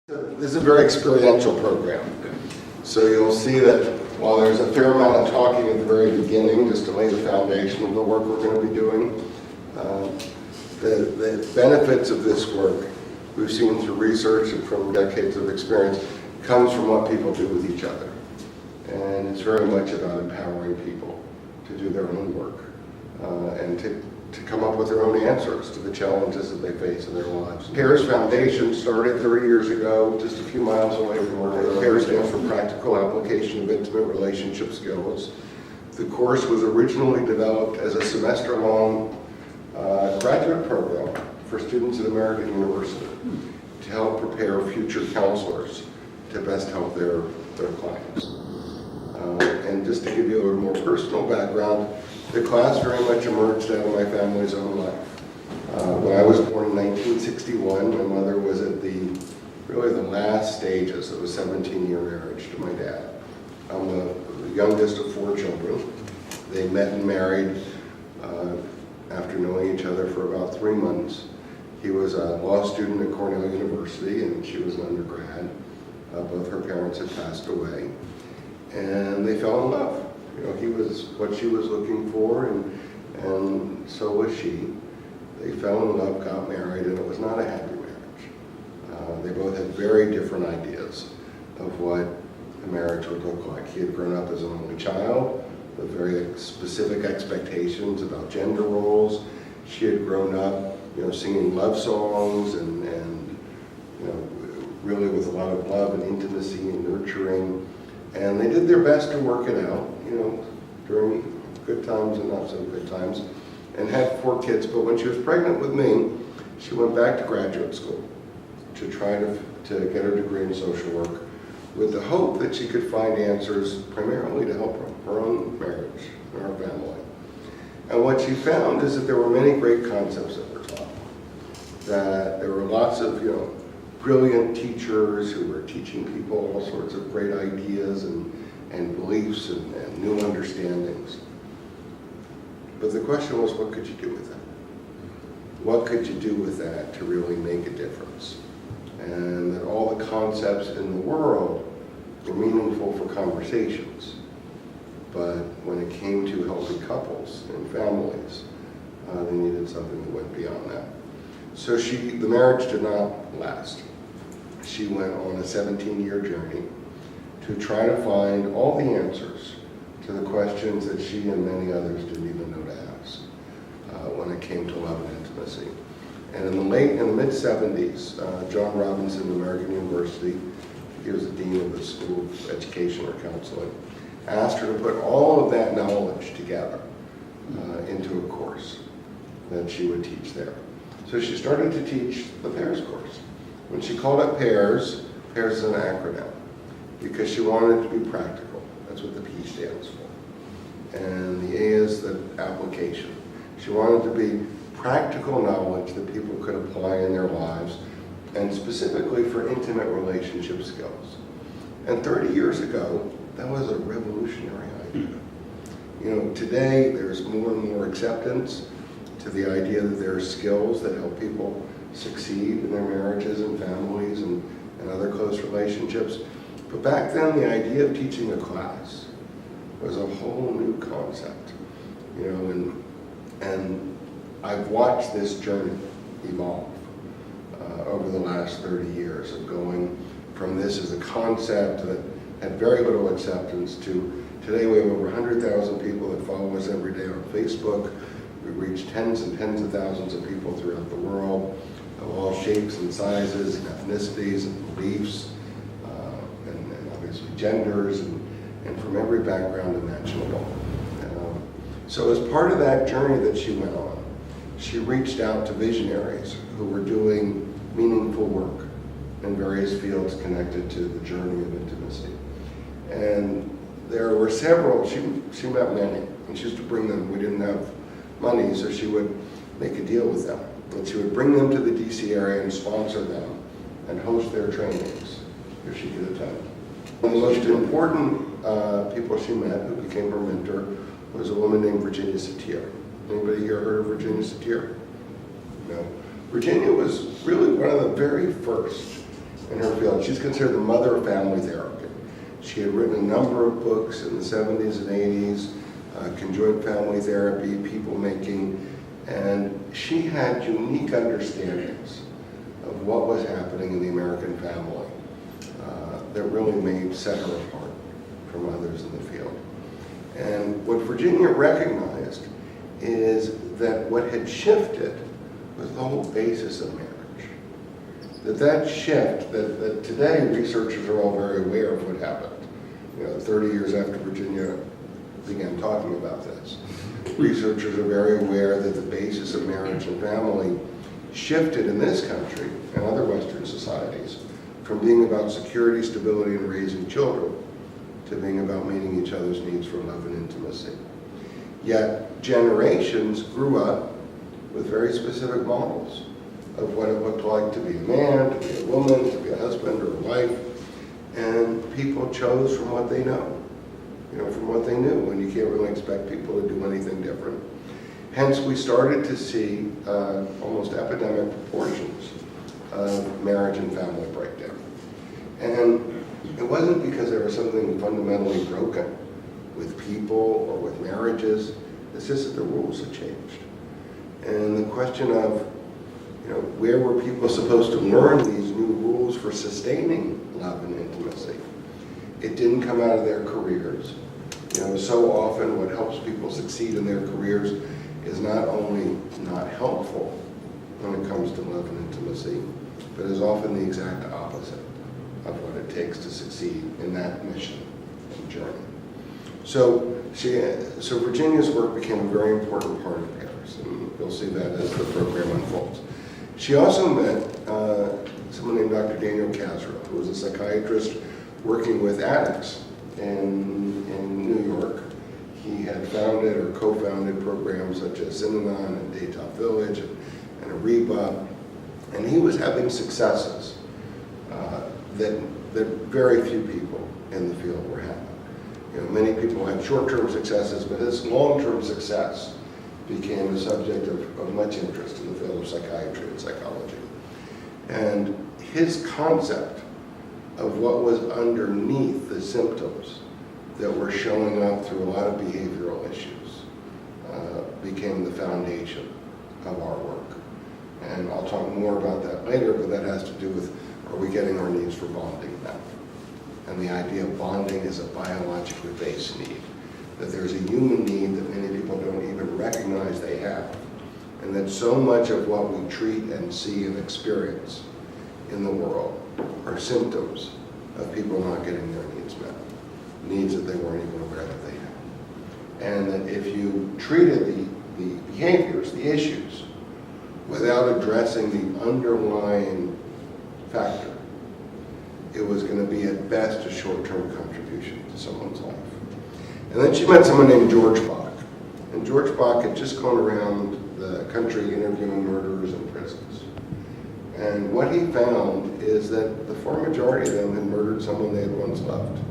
This is a very experiential program. So you'll see that while there's a fair amount of talking at the very beginning, just to lay the foundation of the work we're going to be doing, the benefits of this work we've seen through research and from decades of experience comes from what people do with each other. And it's very much about empowering people to do their own work and to come up with their own answers to the challenges that they face in their lives. PAIR's Foundation started 30 years ago, just a few miles away from where PAIR stands for Practical Application of Intimate Relationship Skills. The course was originally developed as a semester-long graduate program for students at American University to help prepare future counselors to best help their clients. And just to give you a little more personal background, the class very much emerged out of my family's own life. When I was born in 1961, my mother was at really the last stages of a 17-year marriage to my dad. I'm the youngest of 4 children. They met and married after knowing each other for about 3 months. He was a law student at Cornell University and she was an undergrad. Both her parents had passed away. And they fell in love. You know, he was what she was looking for, and so was she. They fell in love, got married, and it was not a happy marriage. They both had very different ideas of what a marriage would look like. He had grown up as an only child with very specific expectations about gender roles. She had grown up, singing love songs and really with a lot of love and intimacy and nurturing. And they did their best to work it out, during good times and not so good times, and had 4 kids. But when she was pregnant with me, she went back to graduate school to try to get her degree in social work with the hope that she could find answers primarily to help her own marriage and her family. And what she found is that there were many great concepts that were taught, that there were lots of, brilliant teachers who were teaching people all sorts of great ideas and beliefs and new understandings. But the question was, what could you do with that? What could you do with that to really make a difference? And that all the concepts in the world were meaningful for conversations. But when it came to helping couples and families, they needed something that went beyond that. So the marriage did not last. She went on a 17-year journey to try to find all the answers to the questions that she and many others didn't even know to ask when it came to love and intimacy. And in the mid-70s, John Robinson of American University, he was the dean of the School of Education or Counseling, asked her to put all of that knowledge together into a course that she would teach there. So she started to teach the PAIRS course. When she called it PAIRS is an acronym because she wanted it to be practical. That's what the P stands for. And the A is the application. She wanted to be practical knowledge that people could apply in their lives, and specifically for intimate relationship skills. And 30 years ago, that was a revolutionary idea. Today there's more and more acceptance to the idea that there are skills that help people succeed in their marriages and families and other close relationships. But back then, the idea of teaching a class was a whole new concept. And I've watched this journey evolve over the last 30 years of going from this as a concept that had very little acceptance to today we have over 100,000 people that follow us every day on Facebook. We reach tens and tens of thousands of people throughout the world of all shapes and sizes and ethnicities and beliefs and obviously genders and from every background imaginable. So as part of that journey that she went on, she reached out to visionaries who were doing meaningful work in various fields connected to the journey of intimacy. And there were several, she met many, and she used to bring them. We didn't have money, so she would make a deal with them. And she would bring them to the DC area and sponsor them and host their trainings if she could attend. One of the most important people she met, who became her mentor, was a woman named Virginia Satir. Anybody here heard of Virginia Satir? No. Virginia was really one of the very first in her field. She's considered the mother of family therapy. She had written a number of books in the 70s and 80s, conjoined family therapy, people making, and she had unique understandings of what was happening in the American family that really set her apart from others in the field. And what Virginia recognized is that what had shifted was the whole basis of marriage. That shift, that today researchers are all very aware of what happened. 30 years after Virginia began talking about this, researchers are very aware that the basis of marriage and family shifted in this country and other Western societies from being about security, stability, and raising children to being about meeting each other's needs for love and intimacy. Yet generations grew up with very specific models of what it looked like to be a man, to be a woman, to be a husband or a wife, and people chose from what they know, from what they knew, and you can't really expect people to do anything different. Hence, we started to see almost epidemic proportions of marriage and family breakdown. And it wasn't because there was something fundamentally broken with people or with marriages, it's just that the rules had changed. And the question of, where were people supposed to learn these new rules for sustaining love and intimacy? It didn't come out of their careers. So often what helps people succeed in their careers is not only not helpful when it comes to love and intimacy, but is often the exact opposite of what it takes to succeed in that mission and journey. So Virginia's work became a very important part of Paris, and you'll see that as the program unfolds. She also met someone named Dr. Daniel Kasra, who was a psychiatrist working with addicts in New York. He had founded or co-founded programs such as Synanon and Daytop Village and Ariba, and he was having successes that very few people in the field were having. Many people had short-term successes, but his long-term success became a subject of much interest in the field of psychiatry and psychology. And his concept of what was underneath the symptoms that were showing up through a lot of behavioral issues became the foundation of our work. And I'll talk more about that later, but that has to do with, are we getting our needs for bonding met? And the idea of bonding is a biologically based need, that there's a human need that many people don't even recognize they have, and that so much of what we treat and see and experience in the world are symptoms of people not getting their needs met, needs that they weren't even aware that they had. And that if you treated the behaviors, the issues, without addressing the underlying factor, it was going to be at best a short-term contribution to someone's life. And then she met someone named George Bach. And George Bach had just gone around the country interviewing murderers in prisons. And what he found is that the far majority of them had murdered someone they had once loved.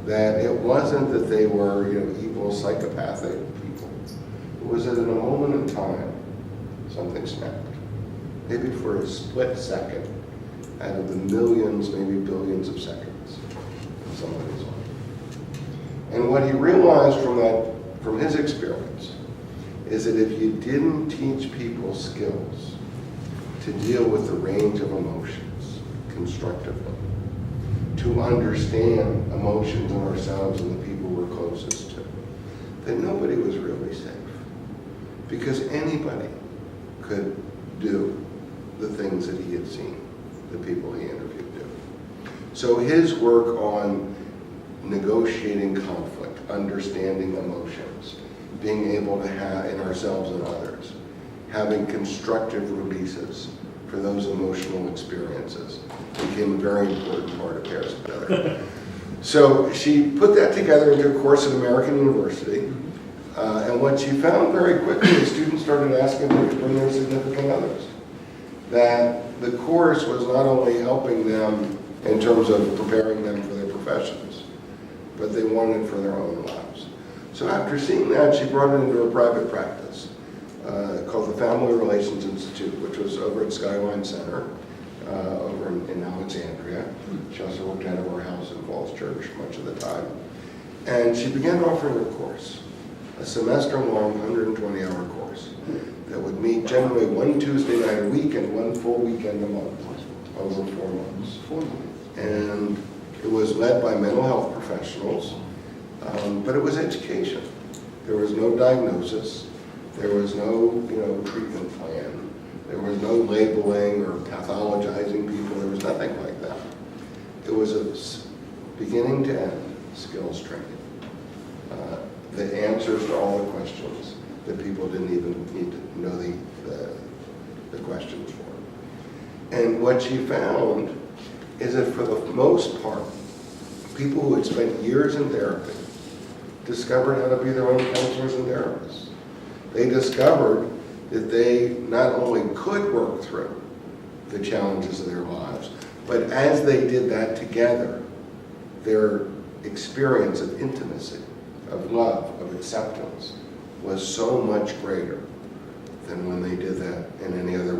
That it wasn't that they were, evil, psychopathic people. It was that in a moment in time, something snapped. Maybe for a split second, out of the millions, maybe billions of seconds in somebody's life. And what he realized from his experience, is that if you didn't teach people skills to deal with the range of emotions constructively, to understand emotions in ourselves and the people we're closest to, then nobody was really safe. Because anybody could do the things that he had seen the people he interviewed do. So his work on negotiating conflict, understanding emotions, being able to have in ourselves and others, having constructive releases for those emotional experiences became a very important part of Paris Together. So she put that together into a course at American University, and what she found very quickly is students started asking her to bring their significant others. That the course was not only helping them in terms of preparing them for their professions, but they wanted it for their own lives. So after seeing that, she brought it into a private practice called the Family Relations Institute, which was over at Skyline Center, over in Alexandria. She also worked out of our house in Falls Church much of the time. And she began offering a course, a semester-long 120-hour course that would meet generally one Tuesday night a week and one full weekend a month, over 4 months. And it was led by mental health professionals, but it was education. There was no diagnosis. There was no, treatment plan. There was no labeling or pathologizing people. There was nothing like that. It was a beginning to end skills training. The answers to all the questions that people didn't even need to know the questions for. And what she found is that for the most part, people who had spent years in therapy discovered how to be their own counselors and therapists. They discovered that they not only could work through the challenges of their lives, but as they did that together, their experience of intimacy, of love, of acceptance was so much greater than when they did that in any other